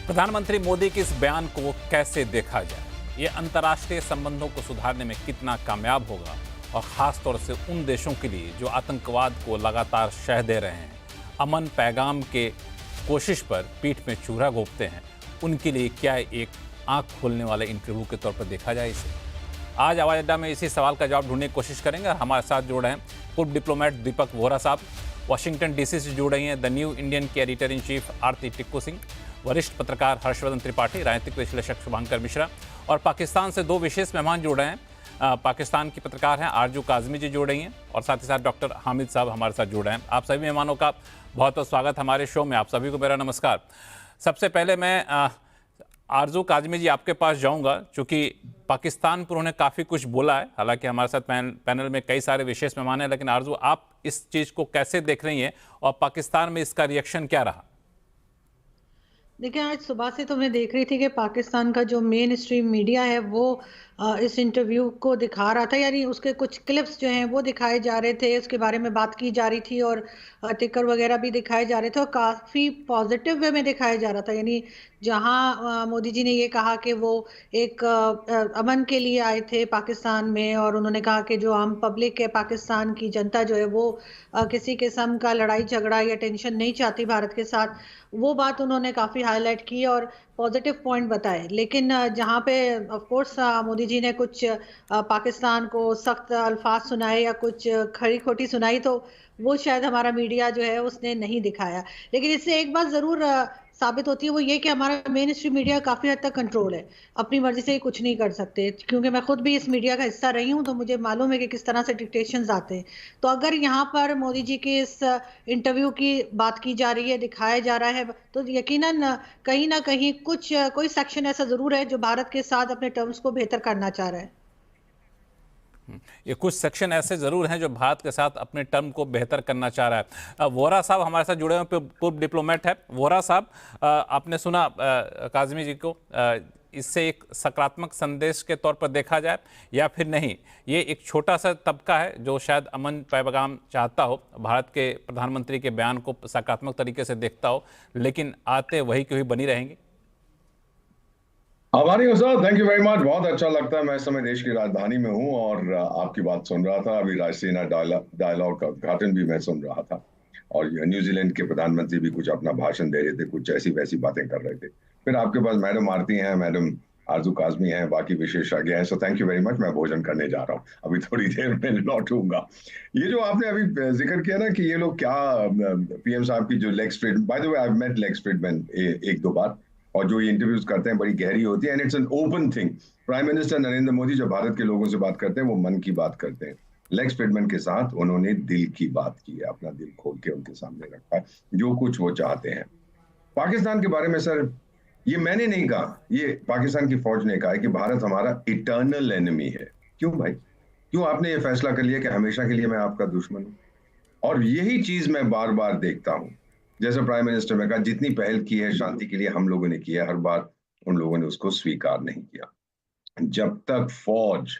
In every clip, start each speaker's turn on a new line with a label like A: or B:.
A: प्रधानमंत्री मोदी के इस बयान को कैसे देखा जाए? ये अंतर्राष्ट्रीय संबंधों को सुधारने में कितना कामयाब होगा, और खास तौर से उन देशों के लिए जो आतंकवाद को लगातार शह दे रहे हैं, अमन पैगाम के कोशिश पर पीठ में चूल्हा घोंपते हैं, उनके लिए क्या एक आंख खोलने वाले इंटरव्यू के तौर पर देखा जाए इसे? आज आवाज अड्डा में इसी सवाल का जवाब ढूंढने की कोशिश करेंगे। हमारे साथ जुड़ रहे हैं पूर्व डिप्लोमेट दीपक वोरा साहब, वाशिंगटन डीसी से जुड़ रही हैं द न्यू इंडियन की एडिटर इन चीफ आरती टिक्कू सिंह, वरिष्ठ पत्रकार हर्षवर्धन त्रिपाठी, राजनीतिक विश्लेषक शुभांकर मिश्रा, और पाकिस्तान से दो विशेष मेहमान जुड़ रहे हैं। पाकिस्तान की पत्रकार हैं आरजू काजमी जी जुड़ रही हैं, और साथ ही साथ डॉक्टर हामिद साहब हमारे साथ जुड़ रहे हैं। आप सभी मेहमानों का बहुत बहुत स्वागत हमारे शो में। आप सभी को मेरा नमस्कार। सबसे पहले मैं आरजू काजमी जी आपके पास जाऊंगा, क्योंकि पाकिस्तान पर उन्होंने काफ़ी कुछ बोला है। हालांकि हमारे साथ पैनल में कई सारे विशेष मेहमान हैं, लेकिन आरजू, आप इस चीज़ को कैसे देख रही हैं और पाकिस्तान में इसका रिएक्शन क्या रहा?
B: देखिए, आज सुबह से तो मैं देख रही थी कि पाकिस्तान का जो मेन स्ट्रीम मीडिया है वो इस इंटरव्यू को दिखा रहा था, यानी उसके कुछ क्लिप्स जो हैं वो दिखाए जा रहे थे, उसके बारे में बात की जा रही थी, और टिकर वगैरह भी दिखाए जा रहे थे, और काफ़ी पॉजिटिव वे में दिखाया जा रहा था। यानी जहां मोदी जी ने ये कहा कि वो एक अमन के लिए आए थे पाकिस्तान में, और उन्होंने कहा कि जो आम पब्लिक है, पाकिस्तान की जनता जो है वो किसी किस्म का लड़ाई झगड़ा या टेंशन नहीं चाहती भारत के साथ, वो बात उन्होंने काफ़ी हाईलाइट की और पॉजिटिव पॉइंट बताए। लेकिन जहाँ पे ऑफ कोर्स मोदी जी ने कुछ पाकिस्तान को सख्त अल्फाज सुनाए या कुछ खरी खोटी सुनाई, तो वो शायद हमारा मीडिया जो है उसने नहीं दिखाया। लेकिन इससे एक बात ज़रूर साबित होती है, वो ये कि हमारा मेन स्ट्रीम मीडिया काफ़ी हद तक कंट्रोल है। अपनी मर्जी से ही कुछ नहीं कर सकते, क्योंकि मैं खुद भी इस मीडिया का हिस्सा रही हूँ, तो मुझे मालूम है कि किस तरह से डिक्टेशंस आते हैं। तो अगर यहाँ पर मोदी जी के इस इंटरव्यू की बात की जा रही है, दिखाया जा रहा है, तो यकीनन कहीं ना कहीं कुछ कोई सेक्शन ऐसा जरूर है जो भारत के साथ अपने टर्म्स को बेहतर करना चाह रहा है।
A: ये कुछ सेक्शन ऐसे जरूर हैं जो भारत के साथ अपने टर्म को बेहतर करना चाह रहा है। वोरा साहब हमारे साथ जुड़े हुए पूर्व डिप्लोमेट है। वोरा साहब, आपने सुना काजमी जी को, इससे एक सकारात्मक संदेश के तौर पर देखा जाए या फिर नहीं? ये एक छोटा सा तबका है जो शायद अमन पैगाम चाहता हो, भारत के प्रधानमंत्री के बयान को सकारात्मक तरीके से देखता हो, लेकिन आते वही की वही बनी रहेंगी।
C: हमारी sir, thank you very much. बहुत अच्छा लगता है। मैं इस समय देश की राजधानी में हूँ और आपकी बात सुन रहा था। अभी रायसीना डायलॉग का उद्घाटन भी मैं सुन रहा था, और न्यूजीलैंड के प्रधानमंत्री भी कुछ अपना भाषण दे रहे थे, कुछ ऐसी वैसी बातें कर रहे थे। फिर आपके पास मैडम आरती हैं, मैडम आरजू काजमी हैं, बाकी विशेषज्ञ हैं। So thank you very much. मैं भोजन करने जा रहा हूँ, अभी थोड़ी देर में लौटूंगा। ये जो आपने अभी जिक्र किया ना कि ये लोग क्या, पीएम साहब की जो Lex Fridman, by the way I have met Lex Fridman एक दो बार, और जो ये इंटरव्यूज करते हैं बड़ी गहरी होती है, and it's an open thing. Prime minister Narendra Modi जब भारत के लोगों से बात करते हैं, वो मन की बात करते हैं। लेग्स फ्रीडमैन के साथ उन्होंने दिल की बात की है, अपना दिल खोल के उनके सामने रखा है, जो कुछ वो चाहते हैं। पाकिस्तान के बारे में सर, ये मैंने नहीं कहा, ये पाकिस्तान की फौज ने कहा है कि भारत हमारा इटर्नल एनिमी है। क्यों भाई, क्यों आपने ये फैसला कर लिया कि हमेशा के लिए मैं आपका दुश्मन हूं? और यही चीज मैं बार बार देखता हूं। जैसे प्राइम मिनिस्टर ने कहा, जितनी पहल की है शांति के लिए हम लोगों ने की है, हर बार उन लोगों ने उसको स्वीकार नहीं किया। जब तक फौज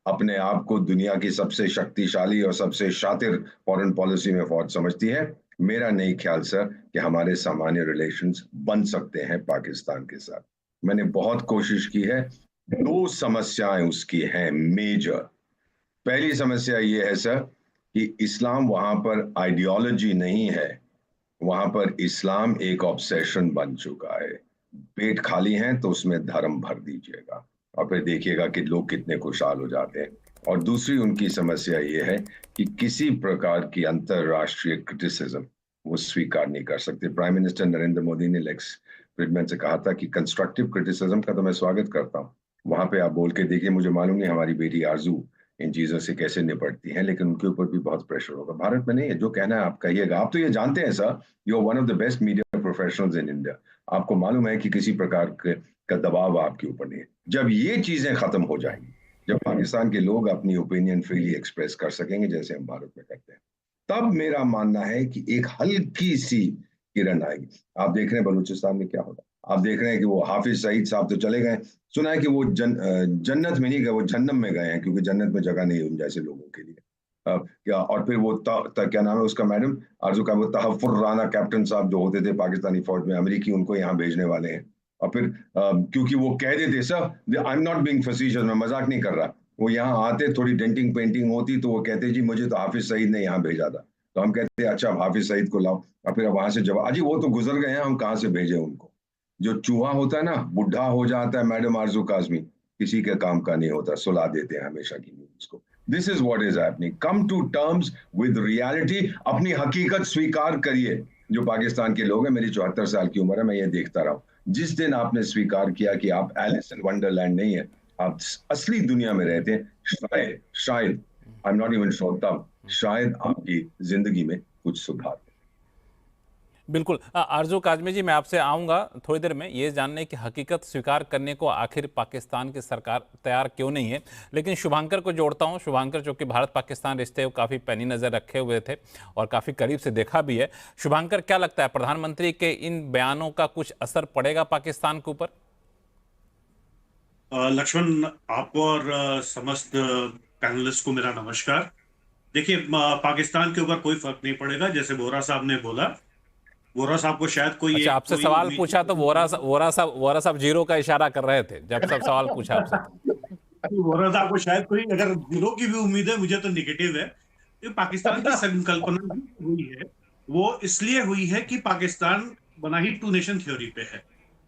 C: अपने आप को दुनिया की सबसे शक्तिशाली और सबसे शातिर फॉरेन पॉलिसी में फौज समझती है, मेरा नहीं ख्याल सर कि हमारे सामान्य रिलेशंस बन सकते हैं पाकिस्तान के साथ। मैंने बहुत कोशिश की है। दो समस्याएं उसकी हैं मेजर। पहली समस्या ये है सर कि इस्लाम वहां पर आइडियोलॉजी नहीं है, वहां पर इस्लाम एक ऑब्सेशन बन चुका है। पेट खाली है तो उसमें धर्म भर दीजिएगा, और फिर देखिएगा कि लोग कितने खुशहाल हो जाते हैं। और दूसरी उनकी समस्या ये है कि किसी प्रकार की अंतरराष्ट्रीय क्रिटिसिज्म वो स्वीकार नहीं कर सकते। प्राइम मिनिस्टर नरेंद्र मोदी ने लेक्स फ्रीडमैन से कहा था कि कंस्ट्रक्टिव क्रिटिसिज्म का तो मैं स्वागत करता हूँ, वहां पे आप बोल के देखिए। मुझे मालूम नहीं हमारी बेटी आरजू इन चीजों से कैसे निपटती हैं, लेकिन उनके ऊपर भी बहुत प्रेशर होगा। भारत में नहीं है, जो कहना है आप कहिएगा। आप तो ये जानते हैं sir, you are one of the best media professionals in India. आपको मालूम है कि किसी प्रकार का दबाव आपके ऊपर नहीं है। जब ये चीजें खत्म हो जाएंगी, जब पाकिस्तान के लोग अपनी ओपिनियन फ्रीली एक्सप्रेस कर सकेंगे जैसे हम भारत में करते हैं, तब मेरा मानना है कि एक हल्की सी किरण आएगी। आप देख रहे हैं बलूचिस्तान में क्या होगा। आप देख रहे हैं कि वो हाफिज सईद साहब तो चले गए, सुना है कि वो जन्नत में नहीं गए, वो जन्नम में गए हैं, क्योंकि जन्नत में जगह नहीं है उन जैसे लोगों के लिए। क्या, और फिर वो क्या नाम है उसका, मैडम आरजू का, वो तहफ्फुर राना कैप्टन साहब जो होते थे पाकिस्तानी फौज में, अमेरिकी, उनको यहाँ भेजने वाले हैं। और फिर क्योंकि वो कह देते sir I am not being facetious, मैं मजाक नहीं कर रहा, वो यहाँ आते थोड़ी डेंटिंग पेंटिंग होती तो वो कहते जी मुझे तो हाफिज सईद ने यहाँ भेजा था, तो हम कहते अच्छा हाफिज सईद को लाओ, और फिर वहां से जवाब अजी वो तो गुजर गए हैं, हम कहाँ से भेजे उनको। जो चूहा होता है ना, बुढ़ा हो जाता है, मैडम आरजू काजमी किसी के काम का नहीं होता, सुला देते हैं हमेशा की न्यूज को। This is what is happening, come to terms with reality, अपनी हकीकत स्वीकार करिए। जो पाकिस्तान के लोग हैं, मेरी 74 साल की उम्र है, मैं ये देखता रहा हूं, जिस दिन आपने स्वीकार किया कि आप एलिस इन वंडरलैंड नहीं है, आप असली दुनिया में रहते हैं, शायद शायद आई एम नॉट इवन श्योर, तब शायद आपकी जिंदगी में कुछ सुधार।
A: बिल्कुल। आरजू काजमी जी, मैं आपसे आऊंगा थोड़ी देर में ये जानने की हकीकत स्वीकार करने को आखिर पाकिस्तान की सरकार तैयार क्यों नहीं है, लेकिन शुभांकर को जोड़ता हूं। शुभांकर जो कि भारत पाकिस्तान रिश्ते को काफ़ी पैनी नज़र रखे हुए थे और काफ़ी करीब से देखा भी है। शुभांकर, क्या लगता है प्रधानमंत्री के इन बयानों का कुछ असर पड़ेगा पाकिस्तान के ऊपर?
D: लक्ष्मण, आपको और समस्त पैनलिस्ट को मेरा नमस्कार। देखिए, पाकिस्तान के ऊपर कोई फर्क नहीं पड़ेगा। जैसे वोरा साहब ने बोला, वोरा साहब को शायद कोई
A: अच्छा, आपसे सवाल पूछा तो वोरा साहब जीरो का इशारा कर रहे थे जब सब सवाल पूछा आपसे।
D: वोरा साहब को शायद कोई अगर जीरो की भी उम्मीद है, मुझे तो निगेटिव है। तो पाकिस्तान की संकल्पना हुई है, वो इसलिए हुई है कि पाकिस्तान बना ही टू नेशन थ्योरी पे है।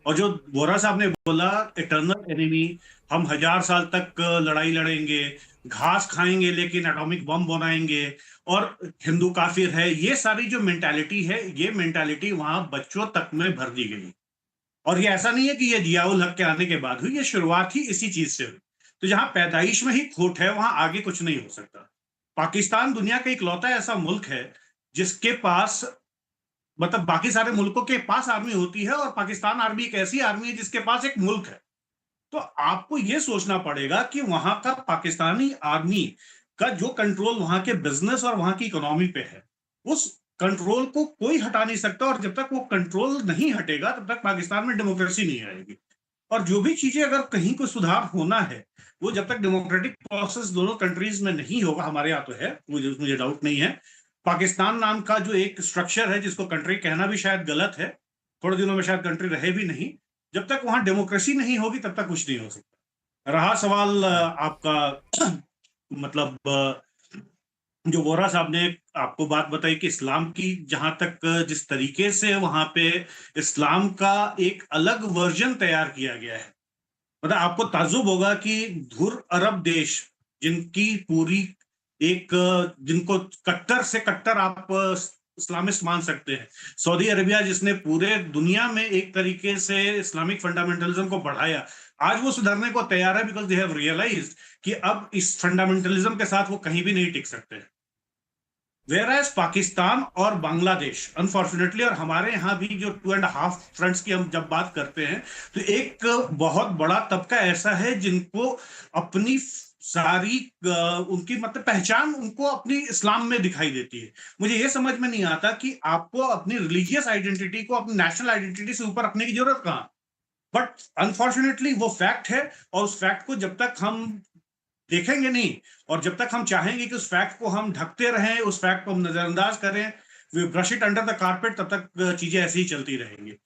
D: और जो वोरा साहब ने बोला इटर्नल एनिमी, हम 1000 साल तक लड़ाई लड़ेंगे, घास खाएंगे लेकिन एटॉमिक बम बनाएंगे, और हिंदू काफिर है, ये सारी जो मेंटालिटी है, ये मेंटालिटी वहां बच्चों तक में भर दी गई। और ये ऐसा नहीं है कि ये जियाउल हक के आने के बाद हुई, ये शुरुआत ही इसी चीज से हुई। तो जहां पैदाइश में ही खोट है, वहां आगे कुछ नहीं हो सकता। पाकिस्तान दुनिया का इकलौता ऐसा मुल्क है जिसके पास, मतलब बाकी सारे मुल्कों के पास आर्मी होती है, और पाकिस्तान आर्मी एक ऐसी आर्मी है जिसके पास एक मुल्क है। तो आपको यह सोचना पड़ेगा कि वहां का पाकिस्तानी आर्मी का जो कंट्रोल वहां के बिजनेस और वहां की इकोनॉमी पे है, उस कंट्रोल को कोई हटा नहीं सकता। और जब तक वो कंट्रोल नहीं हटेगा, तब तक पाकिस्तान में डेमोक्रेसी नहीं आएगी। और जो भी चीजें अगर कहीं को सुधार होना है, वो जब तक डेमोक्रेटिक प्रोसेस दोनों कंट्रीज में नहीं होगा, हमारे यहाँ तो है, मुझे डाउट नहीं है। पाकिस्तान नाम का जो एक स्ट्रक्चर है, जिसको कंट्री कहना भी शायद गलत है, थोड़े दिनों में शायद कंट्री रहे भी नहीं, जब तक वहां डेमोक्रेसी नहीं होगी तब तक कुछ नहीं हो सकता। रहा सवाल आपका मतलब जो वोरा साहब ने आपको बात बताई कि इस्लाम की, जहां तक जिस तरीके से वहां पे इस्लाम का एक अलग वर्जन तैयार किया गया है, मतलब आपको ताज्जुब होगा कि धुर अरब देश, जिनकी पूरी एक, जिनको कट्टर से कट्टर आप इस्लामिस्ट मान सकते हैं, सऊदी अरेबिया जिसने पूरे दुनिया में एक तरीके से इस्लामिक फंडामेंटलिज्म को बढ़ाया, आज वो सुधरने को तैयार है, बिकॉज दे हैव रियलाइज्ड कि अब इस फंडामेंटलिज्म के साथ वो कहीं भी नहीं टिक सकते। वेयरएज पाकिस्तान और बांग्लादेश, अनफॉर्चुनेटली, और हमारे यहाँ भी जो 2.5 फ्रंट्स की हम जब बात करते हैं, तो एक बहुत बड़ा तबका ऐसा है जिनको अपनी सारी उनकी मतलब पहचान उनको अपनी इस्लाम में दिखाई देती है। मुझे ये समझ में नहीं आता कि आपको अपनी रिलीजियस आइडेंटिटी को अपनी नेशनल आइडेंटिटी से ऊपर रखने की जरूरत कहाँ। बट अनफॉर्चुनेटली वो फैक्ट है, और उस फैक्ट को जब तक हम देखेंगे नहीं, और जब तक हम चाहेंगे कि उस फैक्ट को हम ढकते रहें, उस फैक्ट को हम नजरअंदाज करें, we brush it under the carpet, तब तक चीजें ऐसे ही चलती रहेंगी।